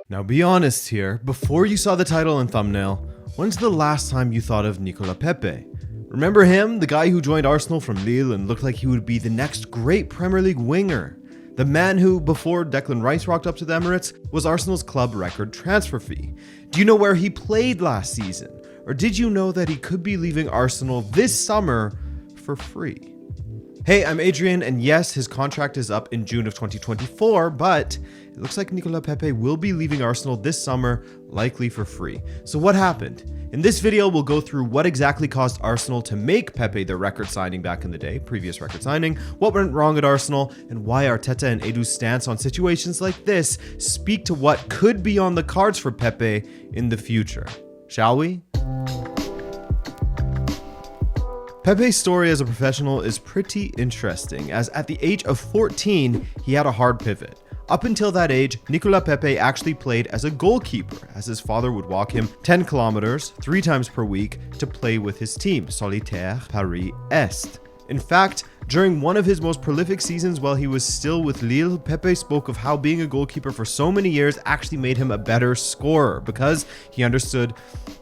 Now be honest here, before you saw the title and thumbnail, when's the last time you thought of Nicolas Pepe? Remember him, the guy who joined Arsenal from Lille and looked like he would be the next great Premier League winger? The man who, before Declan Rice rocked up to the Emirates, was Arsenal's club record transfer fee. Do you know where he played last season? Or did you know that he could be leaving Arsenal this summer for free? Hey, I'm Adrian, and yes, his contract is up in June of 2024, but it looks like Nicolas Pepe will be leaving Arsenal this summer, likely for free. So what happened? In this video, we'll go through what exactly caused Arsenal to make Pepe their record signing back in the day, previous record signing, what went wrong at Arsenal, and why Arteta and Edu's stance on situations like this speak to what could be on the cards for Pepe in the future. Shall we? Pepe's story as a professional is pretty interesting, as at the age of 14, he had a hard pivot. Up until that age, Nicolas Pepe actually played as a goalkeeper, as his father would walk him 10 kilometers 3 times per week to play with his team, Solitaire Paris-Est. In fact, during one of his most prolific seasons while he was still with Lille, Pepe spoke of how being a goalkeeper for so many years actually made him a better scorer because he understood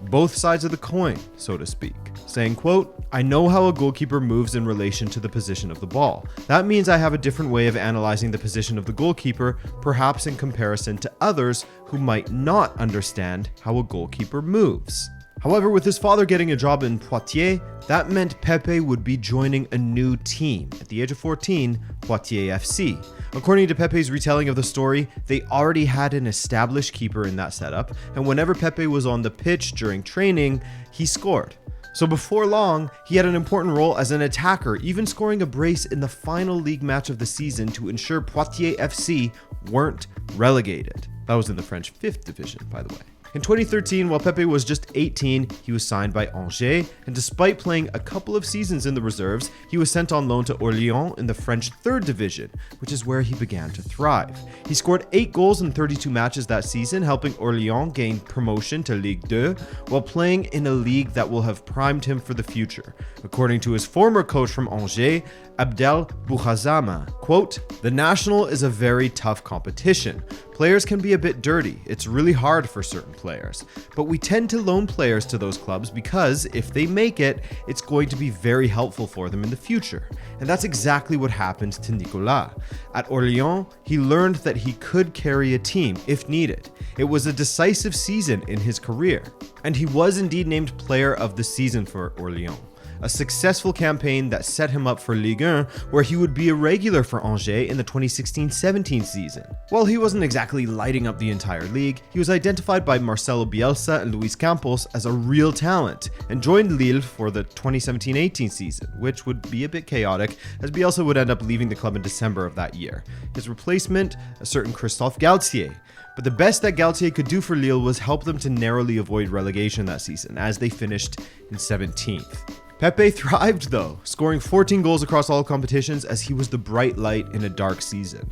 both sides of the coin, so to speak. Saying, quote, "I know how a goalkeeper moves in relation to the position of the ball. That means I have a different way of analyzing the position of the goalkeeper, perhaps in comparison to others who might not understand how a goalkeeper moves." However, with his father getting a job in Poitiers, that meant Pepe would be joining a new team. At the age of 14, Poitiers FC. According to Pepe's retelling of the story, they already had an established keeper in that setup, and whenever Pepe was on the pitch during training, he scored. So before long, he had an important role as an attacker, even scoring a brace in the final league match of the season to ensure Poitiers FC weren't relegated. That was in the French 5th division, by the way. In 2013, while Pepe was just 18, he was signed by Angers, and despite playing a couple of seasons in the reserves, he was sent on loan to Orléans in the French 3rd division, which is where he began to thrive. He scored 8 goals in 32 matches that season, helping Orléans gain promotion to Ligue 2, while playing in a league that will have primed him for the future. According to his former coach from Angers, Abdel Boukhazama, quote, "The national is a very tough competition. Players can be a bit dirty. It's really hard for certain players. But we tend to loan players to those clubs because if they make it, it's going to be very helpful for them in the future." And that's exactly what happened to Nicolas. At Orléans, he learned that he could carry a team if needed. It was a decisive season in his career. And he was indeed named Player of the Season for Orléans. A successful campaign that set him up for Ligue 1, where he would be a regular for Angers in the 2016-17 season. While he wasn't exactly lighting up the entire league, he was identified by Marcelo Bielsa and Luis Campos as a real talent, and joined Lille for the 2017-18 season, which would be a bit chaotic, as Bielsa would end up leaving the club in December of that year. His replacement, a certain Christophe Galtier. But the best that Galtier could do for Lille was help them to narrowly avoid relegation that season, as they finished in 17th. Pepe thrived though, scoring 14 goals across all competitions as he was the bright light in a dark season.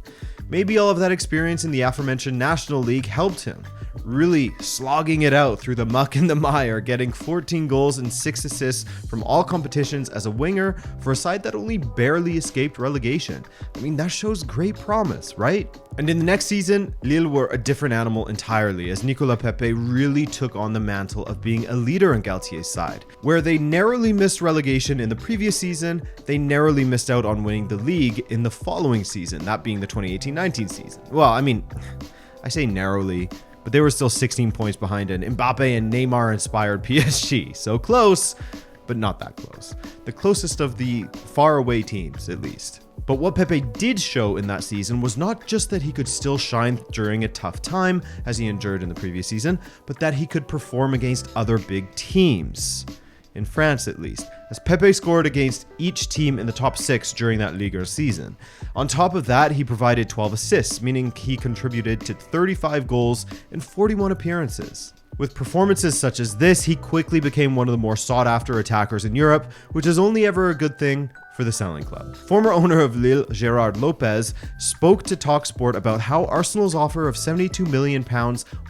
Maybe all of that experience in the aforementioned National League helped him, really slogging it out through the muck and the mire, getting 14 goals and 6 assists from all competitions as a winger for a side that only barely escaped relegation. I mean, that shows great promise, right? And in the next season, Lille were a different animal entirely, as Nicolas Pepe really took on the mantle of being a leader on Galtier's side. Where they narrowly missed relegation in the previous season, they narrowly missed out on winning the league in the following season, that being the 2018-19 season. Well, I mean, I say narrowly, but they were still 16 points behind an Mbappe and Neymar-inspired PSG. So close, but not that close. The closest of the faraway teams, at least. But what Pepe did show in that season was not just that he could still shine during a tough time, as he endured in the previous season, but that he could perform against other big teams. In France, at least, as Pepe scored against each team in the top 6 during that Ligue season. On top of that, he provided 12 assists, meaning he contributed to 35 goals and 41 appearances. With performances such as this, he quickly became one of the more sought-after attackers in Europe, which is only ever a good thing for the selling club. Former owner of Lille, Gérard Lopez, spoke to TalkSport about how Arsenal's offer of £72 million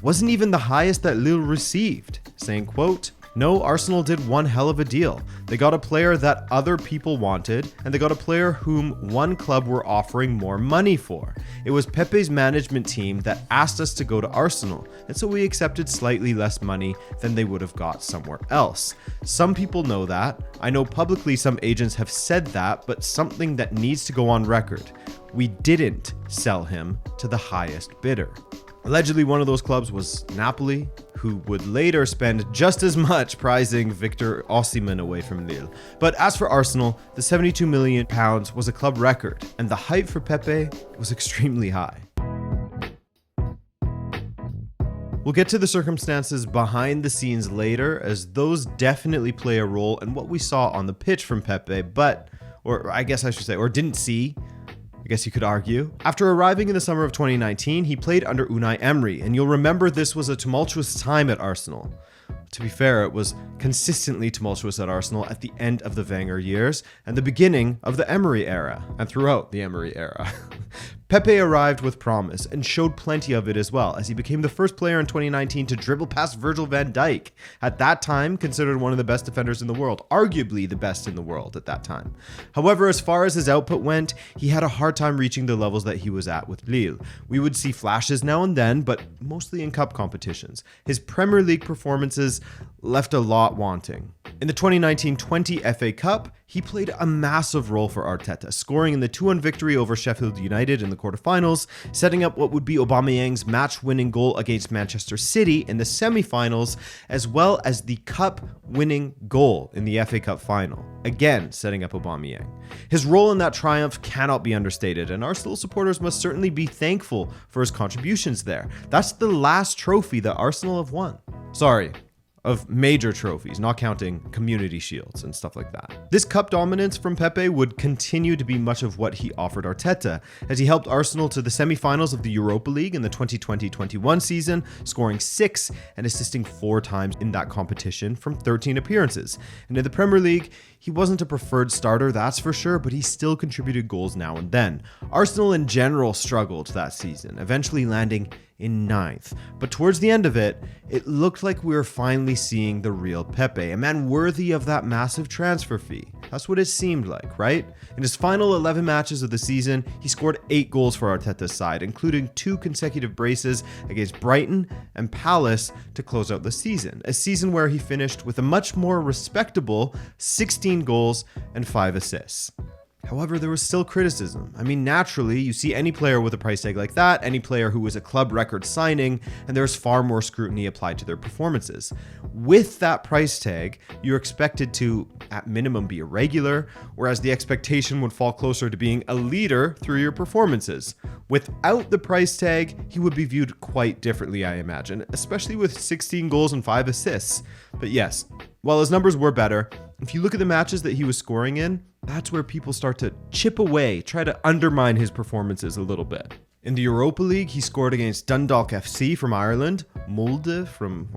wasn't even the highest that Lille received, saying, quote, No, Arsenal did one hell of a deal. They got a player that other people wanted, and they got a player whom one club were offering more money for. It was Pepe's management team that asked us to go to Arsenal, and so we accepted slightly less money than they would have got somewhere else. Some people know that. I know publicly some agents have said that, but something that needs to go on record. We didn't sell him to the highest bidder. Allegedly, one of those clubs was Napoli, who would later spend just as much prizing Victor Osimhen away from Lille. But as for Arsenal, the £72 million was a club record, and the hype for Pepe was extremely high. We'll get to the circumstances behind the scenes later, as those definitely play a role in what we saw on the pitch from Pepe, or didn't see. I guess you could argue. After arriving in the summer of 2019, he played under Unai Emery, and you'll remember this was a tumultuous time at Arsenal. To be fair, it was consistently tumultuous at Arsenal at the end of the Wenger years and the beginning of the Emery era, and throughout the Emery era. Pepe arrived with promise and showed plenty of it as well, as he became the first player in 2019 to dribble past Virgil van Dijk, at that time considered one of the best defenders in the world, arguably the best in the world at that time. However, as far as his output went, he had a hard time reaching the levels that he was at with Lille. We would see flashes now and then, but mostly in cup competitions. His Premier League performances left a lot wanting. In the 2019-20 FA Cup, he played a massive role for Arteta, scoring in the 2-1 victory over Sheffield United in the quarterfinals, setting up what would be Aubameyang's match-winning goal against Manchester City in the semi-finals, as well as the cup-winning goal in the FA Cup final, again setting up Aubameyang. His role in that triumph cannot be understated, and Arsenal supporters must certainly be thankful for his contributions there. That's the last trophy that Arsenal have won. Of major trophies, not counting community shields and stuff like that. This cup dominance from Pepe would continue to be much of what he offered Arteta, as he helped Arsenal to the semi-finals of the Europa League in the 2020-21 season, scoring 6 and assisting 4 times in that competition from 13 appearances. And in the Premier League, he wasn't a preferred starter, that's for sure, but he still contributed goals now and then. Arsenal in general struggled that season, eventually landing in 9th. But towards the end of it, it looked like we were finally seeing the real Pepe, a man worthy of that massive transfer fee. That's what it seemed like, right? In his final 11 matches of the season, he scored 8 goals for Arteta's side, including 2 consecutive braces against Brighton and Palace to close out the season. A season where he finished with a much more respectable 16 goals and 5 assists. However, there was still criticism. I mean, naturally, you see any player with a price tag like that, any player who was a club record signing, and there's far more scrutiny applied to their performances. With that price tag, you're expected to, at minimum, be a regular, whereas the expectation would fall closer to being a leader through your performances. Without the price tag, he would be viewed quite differently, I imagine, especially with 16 goals and 5 assists. But yes, while his numbers were better, if you look at the matches that he was scoring in, that's where people start to chip away, try to undermine his performances a little bit. In the Europa League, he scored against Dundalk FC from Ireland, Molde from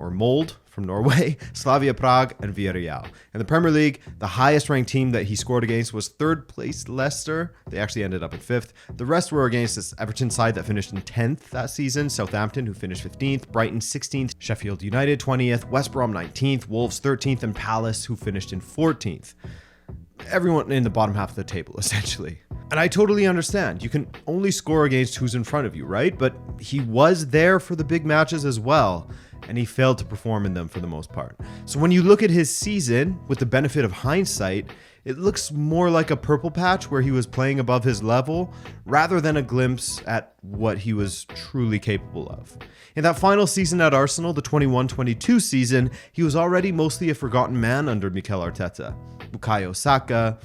Norway, Slavia Prague, and Villarreal. In the Premier League, the highest ranked team that he scored against was 3rd place Leicester. They actually ended up in 5th. The rest were against this Everton side that finished in 10th that season, Southampton, who finished 15th, Brighton 16th, Sheffield United 20th, West Brom 19th, Wolves 13th, and Palace, who finished in 14th. Everyone in the bottom half of the table, essentially. And I totally understand. You can only score against who's in front of you, right? But he was there for the big matches as well, and he failed to perform in them for the most part. So when you look at his season, with the benefit of hindsight, it looks more like a purple patch where he was playing above his level, rather than a glimpse at what he was truly capable of. In that final season at Arsenal, the 21-22 season, he was already mostly a forgotten man under Mikel Arteta. Bukayo Saka,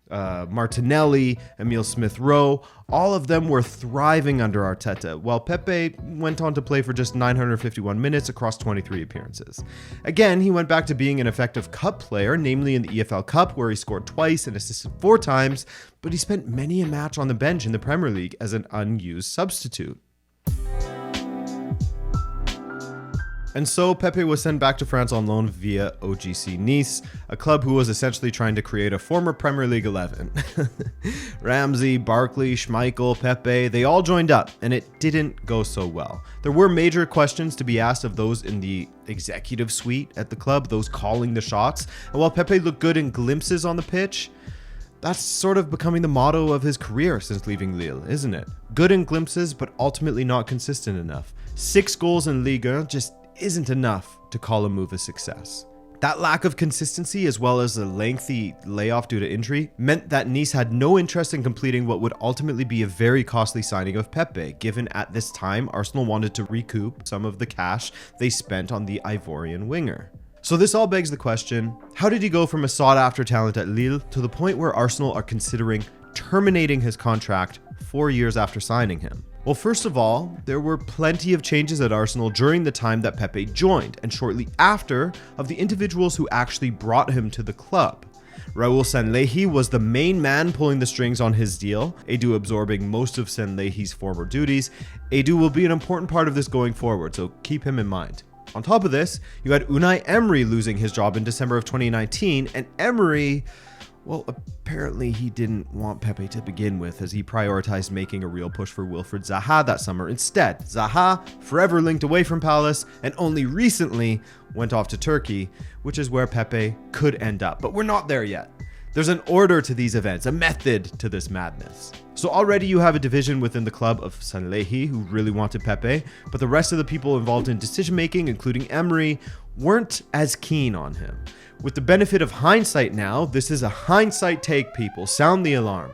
Martinelli, Emile Smith-Rowe, all of them were thriving under Arteta, while Pepe went on to play for just 951 minutes across 23 appearances. Again, he went back to being an effective cup player, namely in the EFL Cup, where he scored twice and assisted 4 times, but he spent many a match on the bench in the Premier League as an unused substitute. And so Pepe was sent back to France on loan via OGC Nice, a club who was essentially trying to create a former Premier League 11. Ramsey, Barkley, Schmeichel, Pepe, they all joined up, and it didn't go so well. There were major questions to be asked of those in the executive suite at the club, those calling the shots. And while Pepe looked good in glimpses on the pitch, that's sort of becoming the motto of his career since leaving Lille, isn't it? Good in glimpses, but ultimately not consistent enough. 6 goals in Ligue just isn't enough to call a move a success. That lack of consistency, as well as a lengthy layoff due to injury, meant that Nice had no interest in completing what would ultimately be a very costly signing of Pepe, given at this time Arsenal wanted to recoup some of the cash they spent on the Ivorian winger. So this all begs the question, how did he go from a sought-after talent at Lille to the point where Arsenal are considering terminating his contract 4 years after signing him? Well, first of all, there were plenty of changes at Arsenal during the time that Pepe joined, and shortly after, of the individuals who actually brought him to the club. Raul Sanllehi was the main man pulling the strings on his deal, Edu absorbing most of Sanllehi's former duties. Edu will be an important part of this going forward, so keep him in mind. On top of this, you had Unai Emery losing his job in December of 2019, and Emery, well, apparently he didn't want Pepe to begin with, as he prioritized making a real push for Wilfried Zaha that summer. Instead, Zaha, forever linked away from Palace, and only recently went off to Turkey, which is where Pepe could end up. But we're not there yet. There's an order to these events, a method to this madness. So already you have a division within the club of Sanllehi, who really wanted Pepe, but the rest of the people involved in decision-making, including Emery, weren't as keen on him. With the benefit of hindsight now, this is a hindsight take, people. Sound the alarm.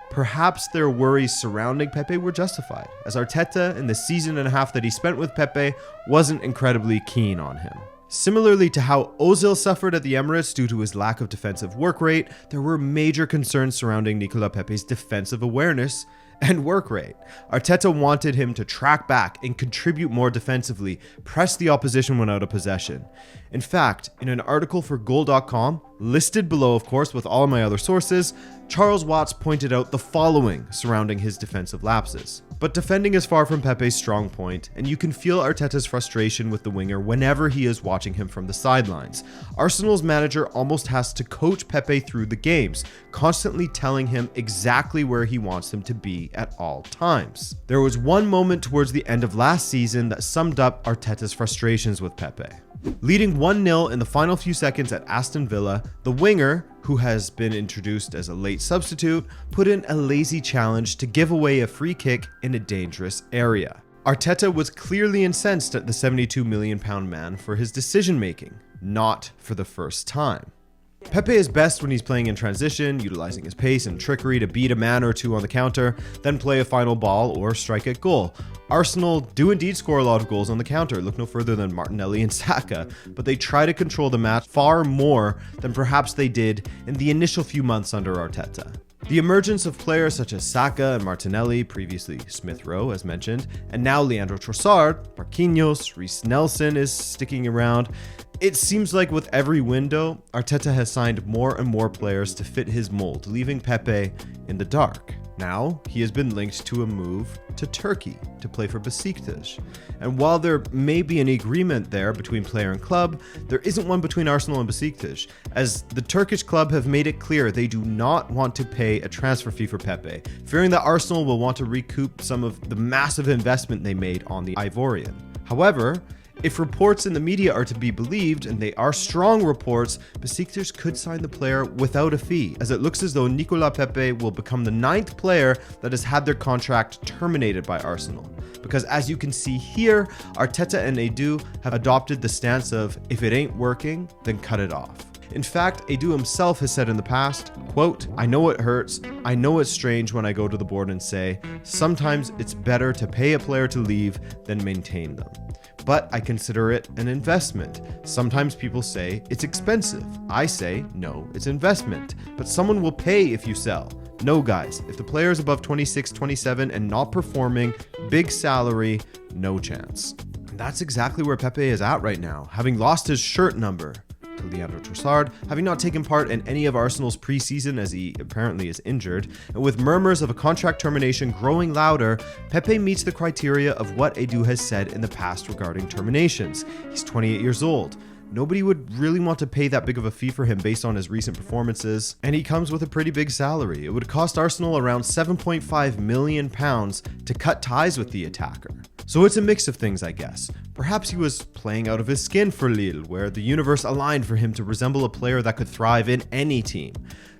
Perhaps their worries surrounding Pepe were justified, as Arteta, in the season and a half that he spent with Pepe, wasn't incredibly keen on him. Similarly to how Ozil suffered at the Emirates due to his lack of defensive work rate, there were major concerns surrounding Nicolas Pepe's defensive awareness and work rate. Arteta wanted him to track back and contribute more defensively, press the opposition when out of possession. In fact, in an article for Goal.com, listed below of course with all of my other sources, Charles Watts pointed out the following surrounding his defensive lapses. But defending is far from Pepe's strong point, and you can feel Arteta's frustration with the winger whenever he is watching him from the sidelines. Arsenal's manager almost has to coach Pepe through the games, constantly telling him exactly where he wants him to be at all times. There was one moment towards the end of last season that summed up Arteta's frustrations with Pepe. Leading 1-0 in the final few seconds at Aston Villa, the winger, who has been introduced as a late substitute, put in a lazy challenge to give away a free kick in a dangerous area. Arteta was clearly incensed at the £72 million man for his decision-making, not for the first time. Pepe is best when he's playing in transition, utilizing his pace and trickery to beat a man or two on the counter, then play a final ball or strike at goal. Arsenal do indeed score a lot of goals on the counter, look no further than Martinelli and Saka, but they try to control the match far more than perhaps they did in the initial few months under Arteta. The emergence of players such as Saka and Martinelli, previously Smith Rowe as mentioned, and now Leandro Trossard, Marquinhos, Reece Nelson is sticking around. It seems like with every window, Arteta has signed more and more players to fit his mold, leaving Pepe in the dark. Now, he has been linked to a move to Turkey to play for Besiktas. And while there may be an agreement there between player and club, there isn't one between Arsenal and Besiktas, as the Turkish club have made it clear they do not want to pay a transfer fee for Pepe, fearing that Arsenal will want to recoup some of the massive investment they made on the Ivorian. However, if reports in the media are to be believed, and they are strong reports, Besiktas could sign the player without a fee, as it looks as though Nicolas Pepe will become the 9th player that has had their contract terminated by Arsenal. Because as you can see here, Arteta and Edu have adopted the stance of, if it ain't working, then cut it off. In fact, Edu himself has said in the past, quote, "I know it hurts, I know it's strange when I go to the board and say, sometimes it's better to pay a player to leave than maintain them. But I consider it an investment. Sometimes people say it's expensive. I say, no, it's investment. But someone will pay if you sell. No, guys, if the player is above 26, 27 and not performing, big salary, no chance." And that's exactly where Pepe is at right now, having lost his shirt number. to Leandro Trossard, having not taken part in any of Arsenal's preseason as he apparently is injured, and with murmurs of a contract termination growing louder, Pepe meets the criteria of what Edu has said in the past regarding terminations. He's 28 years old. Nobody would really want to pay that big of a fee for him based on his recent performances, and he comes with a pretty big salary. It would cost Arsenal around £7.5 million to cut ties with the attacker. So it's a mix of things, I guess. Perhaps he was playing out of his skin for Lille, where the universe aligned for him to resemble a player that could thrive in any team.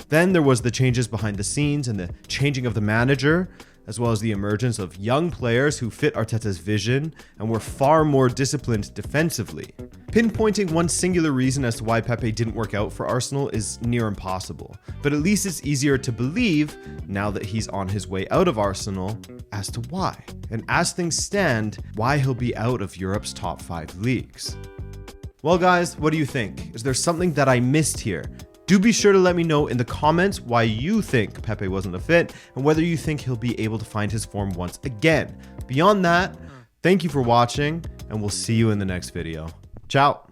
Then there was the changes behind the scenes and the changing of the manager, as well as the emergence of young players who fit Arteta's vision and were far more disciplined defensively. Pinpointing one singular reason as to why Pepe didn't work out for Arsenal is near impossible, but at least it's easier to believe, now that he's on his way out of Arsenal, as to why. And as things stand, why he'll be out of Europe's top 5 leagues. Well guys, what do you think? Is there something that I missed here? Do be sure to let me know in the comments why you think Pepe wasn't a fit and whether you think he'll be able to find his form once again. Beyond that, thank you for watching and we'll see you in the next video. Ciao.